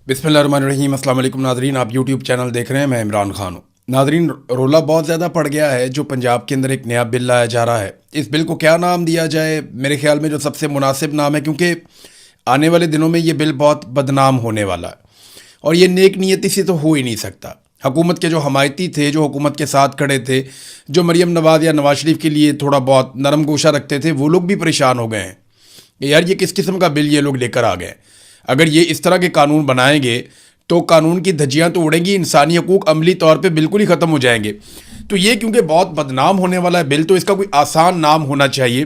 बिस्मिल्लाहिर्रहमानिर्रहीम। अस्सलाम वालेकुम नाज़रीन, आप यूट्यूब चैनल देख रहे हैं, मैं इमरान खान हूँ। नाज़रीन, रोला बहुत ज़्यादा पड़ गया है जो पंजाब के अंदर एक नया बिल लाया जा रहा है। इस बिल को क्या नाम दिया जाए? मेरे ख्याल में जो सबसे मुनासिब नाम है, क्योंकि आने वाले दिनों में ये बिल बहुत बदनाम होने वाला है और ये नेक नीयती से तो हो ही नहीं सकता। हुकूमत के जो हमायती थे, जो हुकूमत के साथ खड़े थे, जो मरीम नवाज़ या नवाज शरीफ के लिए थोड़ा बहुत नरम गोशा रखते थे, वो लोग भी परेशान हो गए हैं कि यार ये किस किस्म का बिल ये लोग लेकर आ गए। अगर ये इस तरह के कानून बनाएंगे तो कानून की धज्जियाँ तो उड़ेंगी, इंसानी हकूक़ अमली तौर पे बिल्कुल ही ख़त्म हो जाएंगे। तो ये क्योंकि बहुत बदनाम होने वाला है बिल, तो इसका कोई आसान नाम होना चाहिए।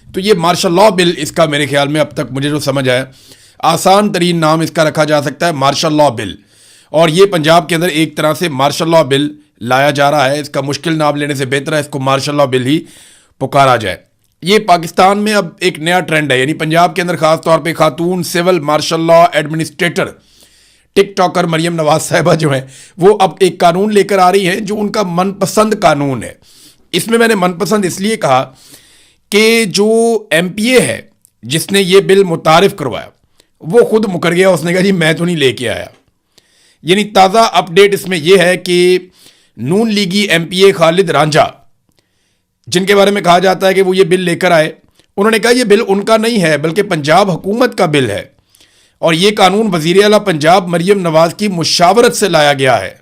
तो ये मार्शल लॉ बिल इसका मेरे ख्याल में अब तक मुझे जो समझ आया, आसान तरीन नाम इसका रखा जा सकता है, मार्शल लॉ बिल। और ये पंजाब के अंदर एक तरह से मार्शल लॉ बिल लाया जा रहा है। इसका मुश्किल नाम लेने से बेहतर है इसको मार्शल लॉ बिल ही पुकारा जाए। ये पाकिस्तान में अब एक नया ट्रेंड है, यानी पंजाब के अंदर खास तौर पे खातून सिविल मार्शल लॉ एडमिनिस्ट्रेटर टिक टॉकर मरीम नवाज साहिबा जो हैं, वो अब एक कानून लेकर आ रही हैं जो उनका मनपसंद कानून है। इसमें मैंने मनपसंद इसलिए कहा कि जो MPA है जिसने ये बिल मुतारिफ करवाया, वो खुद मुकर गया। उसने कहा जी मैं तो नहीं लेके आया। यानी ताज़ा अपडेट इसमें यह है कि नून लीगी MPA खालिद रांझा, जिनके बारे में कहा जाता है कि वो ये बिल लेकर आए, उन्होंने कहा ये बिल उनका नहीं है बल्कि पंजाब हुकूमत का बिल है और ये कानून वज़ीर आला पंजाब मरीम नवाज़ की मुशावरत से लाया गया है।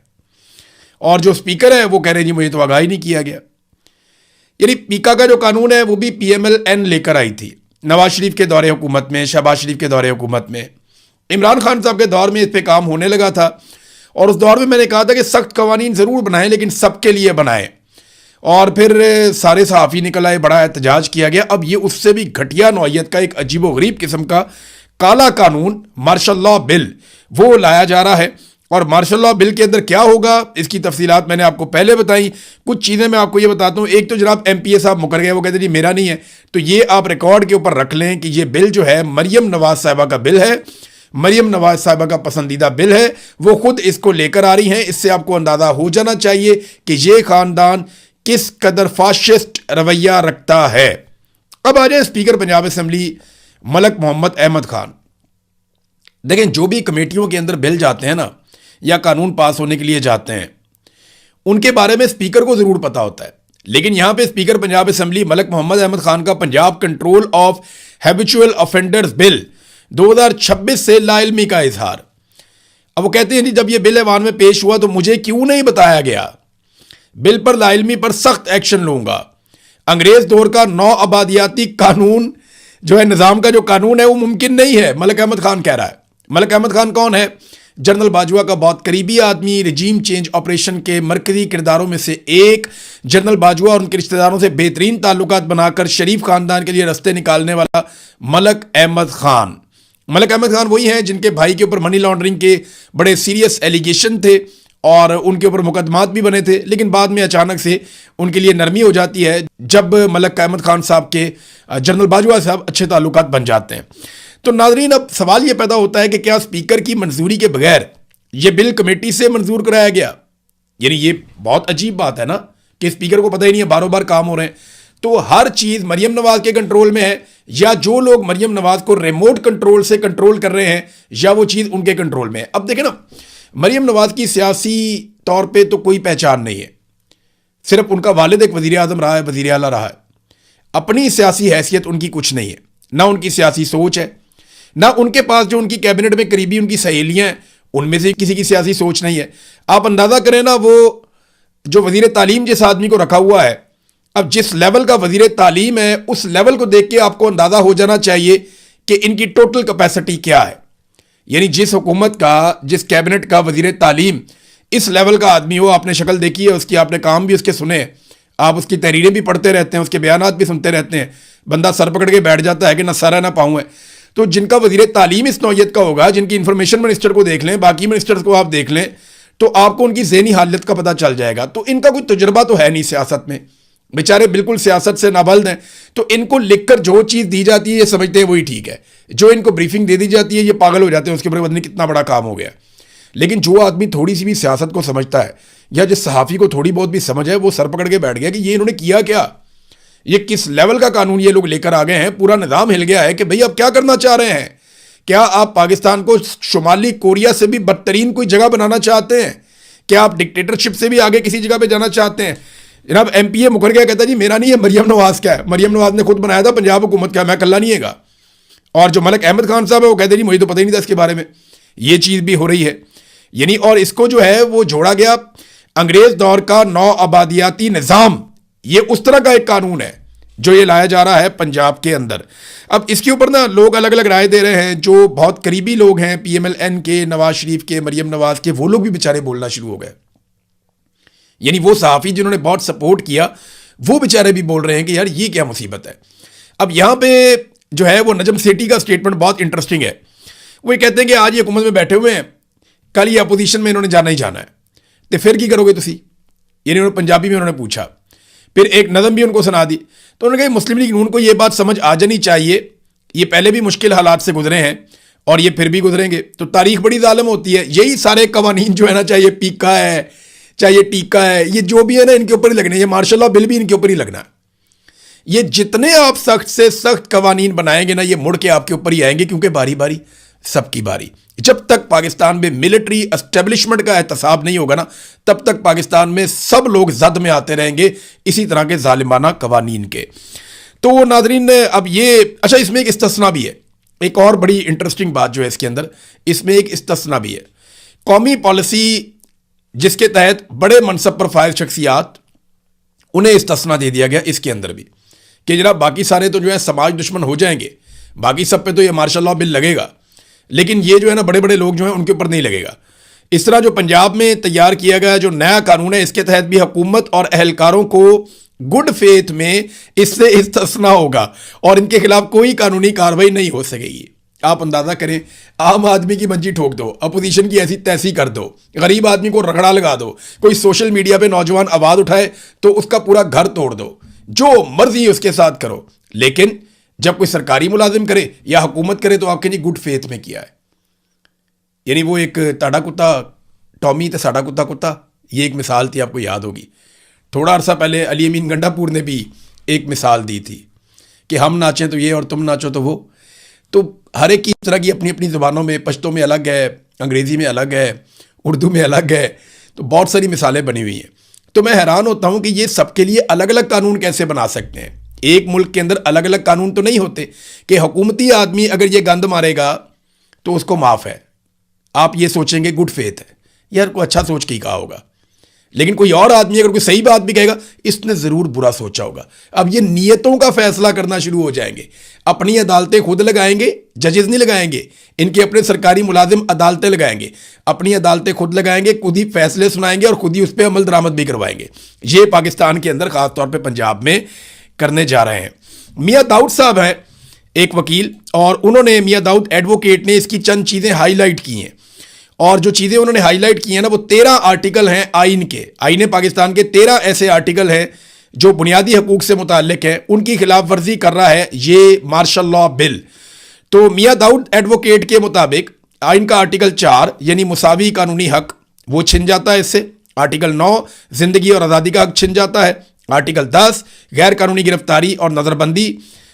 और जो स्पीकर है वो कह रहे हैं जी मुझे तो आगाही नहीं किया गया। यानी पीका का जो कानून है वो भी PMLN लेकर आई थी नवाज शरीफ के दौरे हुकूमत में, शहबाज शरीफ के दौरे हुकूमत में, इमरान खान साहब के दौर में इस पर काम होने लगा था। और उस दौर में मैंने कहा था कि सख्त कवानीन ज़रूर बनाएं लेकिन सबके लिए बनाएं। और फिर सारे सहाफ़ी निकल आए, बड़ा एहतजाज किया गया। अब ये उससे भी घटिया नौइयत का एक अजीब व गरीब किस्म का काला कानून मार्शल लॉ बिल वो लाया जा रहा है। और मार्शल लॉ बिल के अंदर क्या होगा इसकी तफसीलात मैंने आपको पहले बताई। कुछ चीज़ें मैं आपको ये बताता हूँ। एक तो जनाब MPA साहब मुकर गए, वो कहते जी मेरा नहीं है। तो ये आप रिकॉर्ड के ऊपर रख लें कि ये बिल जो है मरीम नवाज साहिबा का बिल है, मरीम नवाज साहिबा का पसंदीदा बिल है। वो खुद इसको लेकर आ रही हैं। इससे आपको अंदाज़ा हो जाना चाहिए कि ये ख़ानदान किस कदर फाशिस्ट रवैया रखता है। अब आ जाए स्पीकर पंजाब असेंबली मलक मोहम्मद अहमद खान। देखें, जो भी कमेटियों के अंदर बिल जाते हैं ना, या कानून पास होने के लिए जाते हैं, उनके बारे में स्पीकर को ज़रूर पता होता है। लेकिन यहाँ पे स्पीकर पंजाब असेंबली मलक मोहम्मद अहमद खान का Punjab control of habitual offenders bill 2026 से लाइल्मी का इजहार। अब वो कहते हैं जी जब ये बिल ऐवान में पेश हुआ तो मुझे क्यों नहीं बताया गया, बिल पर लाइल्मी पर सख्त एक्शन लूंगा। अंग्रेज दौर का नौ आबादियाती कानून जो है, निज़ाम का जो कानून है वो मुमकिन नहीं है, मलक अहमद खान कह रहा है। मलक अहमद खान कौन है? जनरल बाजवा का बहुत करीबी आदमी, रजीम चेंज ऑपरेशन के मरकजी किरदारों में से एक। जनरल बाजवा और उनके रिश्तेदारों से बेहतरीन ताल्लुकात बनाकर शरीफ खानदान के लिए रास्ते निकालने वाला मलक अहमद खान। मलक अहमद खान वही हैं जिनके भाई के ऊपर मनी लॉन्ड्रिंग के बड़े सीरियस एलिगेशन थे और उनके ऊपर मुकदमात भी बने थे। लेकिन बाद में अचानक से उनके लिए नरमी हो जाती है जब मलक अहमद खान साहब के जनरल बाजवा साहब अच्छे ताल्लुकात बन जाते हैं। तो नाजरीन, अब सवाल ये पैदा होता है कि क्या स्पीकर की मंजूरी के बगैर ये बिल कमेटी से मंजूर कराया गया? यानी ये बहुत अजीब बात है ना कि स्पीकर को पता ही नहीं है, बारों बार काम हो रहे हैं। तो हर चीज़ मरीम नवाज के कंट्रोल में है या जो लोग मरीम नवाज को रिमोट कंट्रोल से कंट्रोल कर रहे हैं या वो चीज़ उनके कंट्रोल में है। अब देखें ना, मरीम नवाज की सियासी तौर पे तो कोई पहचान नहीं है, सिर्फ उनका वालिद एक वज़ीर आज़म रहा है, वज़ीर आला रहा है। अपनी सियासी हैसियत उनकी कुछ नहीं है, ना उनकी सियासी सोच है, ना उनके पास जो उनकी कैबिनेट में करीबी उनकी सहेलियां हैं उनमें से किसी की सियासी सोच नहीं है। आप अंदाज़ा करें ना, वो जो वज़ीर तालीम जिस आदमी को रखा हुआ है, अब जिस लेवल का वज़ीर तालीम है उस लेवल को देख के आपको अंदाज़ा हो जाना चाहिए कि इनकी टोटल कैपेसिटी क्या है। यानी जिस हुकूमत का, जिस कैबिनेट का वज़ीर तालीम इस लेवल का आदमी हो, आपने शक्ल देखी है उसकी, आपने काम भी उसके सुने, आप उसकी तहरीरें भी पढ़ते रहते हैं, उसके बयानात भी सुनते रहते हैं, बंदा सर पकड़ के बैठ जाता है कि ना सर है ना पाँव है। तो जिनका वज़ीर तालीम इस नौइयत का होगा, जिनकी इंफॉर्मेशन मिनिस्टर को देख लें, बाकी मिनिस्टर्स को आप देख लें, तो आपको उनकी ज़हनी हालत का पता चल जाएगा। तो इनका कोई तजुर्बा तो है नहीं सियासत में, बेचारे बिल्कुल सियासत से नाबल्द हैं। तो इनको लिखकर जो चीज़ दी जाती है ये समझते हैं वही ठीक है, जो इनको ब्रीफिंग दे दी जाती है ये पागल हो जाते हैं, उसके ऊपर पता नहीं कितना बड़ा काम हो गया। लेकिन जो आदमी थोड़ी सी भी सियासत को समझता है या जिस सहाफ़ी को थोड़ी बहुत भी समझ है, वो सर पकड़ के बैठ गया कि ये इन्होंने किया क्या, ये किस लेवल का कानून ये लोग लेकर आ गए हैं। पूरा निज़ाम हिल गया है कि भाई अब क्या करना चाह रहे हैं, کیا آپ پاکستان کو شمالی کوریا سے بھی بدترین کوئی جگہ بنانا چاہتے ہیں؟ کیا آپ ڈکٹیٹرشپ سے بھی آگے کسی جگہ پہ جانا چاہتے ہیں؟ جناب ایم پی اے مکر گیا، کہتا ہے جی میرا نہیں ہے، مریم نواز کا ہے، مریم نواز نے خود بنایا تھا پنجاب حکومت کا، میں کلہ نہیں ہے گا. اور جو ملک احمد خان صاحب ہے وہ کہتے ہیں جی مجھے تو پتہ ہی نہیں تھا اس کے بارے میں. یہ چیز بھی ہو رہی ہے یعنی. اور اس کو جو ہے وہ جوڑا گیا انگریز دور کا نو آبادیاتی نظام. یہ اس طرح کا ایک قانون ہے جو یہ لایا جا رہا ہے پنجاب کے اندر. اب اس کے اوپر نا لوگ الگ الگ رائے دے رہے ہیں. جو بہت قریبی لوگ ہیں پی ایم ایل این کے، نواز شریف کے، مریم نواز کے، وہ لوگ بھی بیچارے بولنا شروع ہو گئے. یعنی وہ صحافی جنہوں نے بہت سپورٹ کیا وہ بیچارے بھی بول رہے ہیں کہ یار یہ کیا مصیبت ہے. اب یہاں پہ جو ہے وہ نجم سیٹھی کا سٹیٹمنٹ بہت انٹرسٹنگ ہے. وہ یہ کہتے ہیں کہ آج یہ حکومت میں بیٹھے ہوئے ہیں، کل یہ اپوزیشن میں انہوں نے جانا ہی جانا ہے، تو پھر کی کرو گے تسی؟ یعنی انہوں نے پنجابی میں انہوں نے پوچھا، پھر ایک نظم بھی ان کو سنا دی. تو انہوں نے کہا مسلم لیگ نون کو یہ بات سمجھ آ جانی چاہیے، یہ پہلے بھی مشکل حالات سے گزرے ہیں اور یہ پھر بھی گزریں گے. تو تاریخ بڑی ظالم ہوتی ہے. یہی سارے قوانین جو ہے نا، چاہے پیکا ہے، چاہے ٹیکا ہے، یہ جو بھی ہے نا ان کے اوپر ہی لگنے. یہ مارشل لا بل بھی ان کے اوپر ہی لگنا ہے. یہ جتنے آپ سخت سے سخت قوانین بنائیں گے نا، یہ مڑ کے آپ کے اوپر ہی آئیں گے، کیونکہ باری باری سب کی باری. جب تک پاکستان میں ملٹری اسٹیبلشمنٹ کا احتساب نہیں ہوگا نا، تب تک پاکستان میں سب لوگ زد میں آتے رہیں گے اسی طرح کے ظالمانہ قوانین کے. تو ناظرین اب یہ اچھا، اس میں ایک استثناء بھی ہے. ایک اور بڑی انٹرسٹنگ بات جو ہے اس کے اندر، اس میں ایک استثناء بھی ہے. قومی پالیسی جس کے تحت بڑے منصب پر فائز شخصیات، انہیں استثناء دے دیا گیا اس کے اندر بھی کہ جناب باقی سارے تو جو ہے سماج دشمن ہو جائیں گے، باقی سب پہ تو یہ مارشل لا بل لگے گا، لیکن یہ جو ہے نا بڑے بڑے لوگ جو ہیں ان کے اوپر نہیں لگے گا. اس طرح جو پنجاب میں تیار کیا گیا جو نیا قانون ہے، اس کے تحت بھی حکومت اور اہلکاروں کو گڈ فیتھ میں اس سے استثناء ہوگا اور ان کے خلاف کوئی قانونی کارروائی نہیں ہو سکے گی. آپ اندازہ کریں، عام آدمی کی منجی ٹھوک دو، اپوزیشن کی ایسی تیسی کر دو، غریب آدمی کو رگڑا لگا دو، کوئی سوشل میڈیا پہ نوجوان آواز اٹھائے تو اس کا پورا گھر توڑ دو، جو مرضی اس کے ساتھ کرو. لیکن جب کوئی سرکاری ملازم کرے یا حکومت کرے تو آپ کے جی گڈ فیتھ میں کیا ہے. یعنی وہ ایک تاڑا کتا ٹامی تے ساڑا کتا کتا، یہ ایک مثال تھی، آپ کو یاد ہوگی. تھوڑا عرصہ پہلے علی امین گنڈا پور نے بھی ایک مثال دی تھی کہ ہم ناچیں تو یہ اور تم ناچو تو وہ. تو ہر ایک کی اس طرح کی اپنی اپنی زبانوں میں، پشتو میں الگ ہے، انگریزی میں الگ ہے، اردو میں الگ ہے. تو بہت ساری مثالیں بنی ہوئی ہیں. تو میں حیران ہوتا ہوں کہ یہ سب کے لیے الگ الگ قانون کیسے بنا سکتے ہیں. ایک ملک کے اندر الگ الگ قانون تو نہیں ہوتے کہ حکومتی آدمی اگر یہ گند مارے گا تو اس کو معاف ہے. آپ یہ سوچیں گے گڈ فیتھ ہے، یار کوئی اچھا سوچ کے ہی کہا ہوگا. لیکن کوئی اور آدمی اگر کوئی صحیح بات بھی کہے گا، اس نے ضرور برا سوچا ہوگا. اب یہ نیتوں کا فیصلہ کرنا شروع ہو جائیں گے. اپنی عدالتیں خود لگائیں گے، ججز نہیں لگائیں گے. ان کے اپنے سرکاری ملازم عدالتیں لگائیں گے، اپنی عدالتیں خود لگائیں گے، خود ہی فیصلے سنائیں گے اور خود ہی اس پہ عمل درآمد بھی کروائیں گے. یہ پاکستان کے اندر خاص طور پہ پنجاب میں کرنے جا رہے ہیں. میاں داؤد صاحب ہیں ایک وکیل، اور انہوں نے، میاں داؤد ایڈوکیٹ نے اس کی چند چیزیں ہائی لائٹ کی ہیں. اور جو چیزیں انہوں نے ہائی لائٹ کی ہیں نا، وہ 13 آرٹیکل ہیں آئین کے. آئین پاکستان کے 13 ایسے آرٹیکل ہیں جو بنیادی حقوق سے متعلق ہیں، ان کی خلاف ورزی کر رہا ہے یہ مارشل لا بل. تو میاں داؤد ایڈوکیٹ کے مطابق آئین کا آرٹیکل 4 یعنی مساوی قانونی حق وہ چھن جاتا ہے اس سے. آرٹیکل 9 زندگی اور آزادی کا حق چھن جاتا ہے. آرٹیکل 10 غیر قانونی گرفتاری اور نظر بندی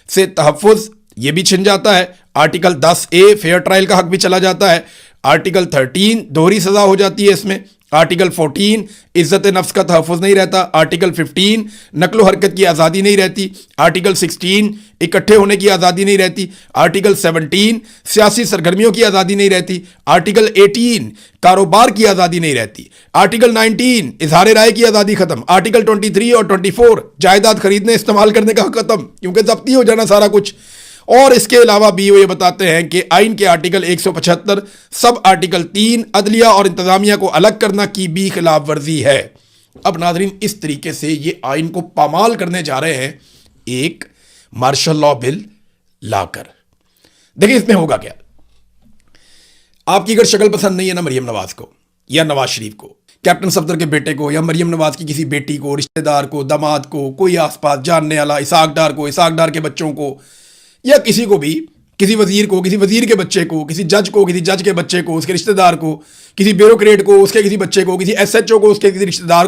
سے تحفظ، یہ بھی چھن جاتا ہے. آرٹیکل 10A فیئر ٹرائل کا حق بھی چلا جاتا ہے. آرٹیکل 13 دوہری سزا ہو جاتی ہے اس میں. آرٹیکل 14 عزت نفس کا تحفظ نہیں رہتا. آرٹیکل 15 نقل و حرکت کی آزادی نہیں رہتی. آرٹیکل 16 اکٹھے ہونے کی آزادی نہیں رہتی. آرٹیکل 17 سیاسی سرگرمیوں کی آزادی نہیں رہتی. آرٹیکل 18 کاروبار کی آزادی نہیں رہتی. آرٹیکل 19 اظہار رائے کی آزادی ختم. آرٹیکل 23 اور 24 جائیداد خریدنے استعمال کرنے کا حق ختم، کیونکہ ضبطی ہو جانا سارا کچھ. اور اس کے علاوہ بھی وہ یہ بتاتے ہیں کہ آئین کے آرٹیکل 175 سب آرٹیکل 3 عدلیہ اور انتظامیہ کو الگ کرنا کی بھی خلاف ورزی ہے. اب ناظرین اس طریقے سے یہ آئین کو پامال کرنے جا رہے ہیں ایک مارشل لا بل لا کر. دیکھیں اس میں ہوگا کیا. آپ کی اگر شکل پسند نہیں ہے نا مریم نواز کو یا نواز شریف کو، کیپٹن صفدر کے بیٹے کو، یا مریم نواز کی کسی بیٹی کو، رشتہ دار کو، داماد کو، کوئی آس پاس جاننے والا، اسحاق ڈار کو، اسحاق ڈار کے بچوں کو، یا کسی کو بھی، کسی وزیر کو، کسی وزیر کے بچے کو، کسی جج کو، کسی جج کے بچے کو، اس کے رشتہ دار کو، کسی بیوروکریٹ کو، اس کے کسی بچے کو، کسی ایس ایچ او کو، اس کے کسی رشتہ دار کو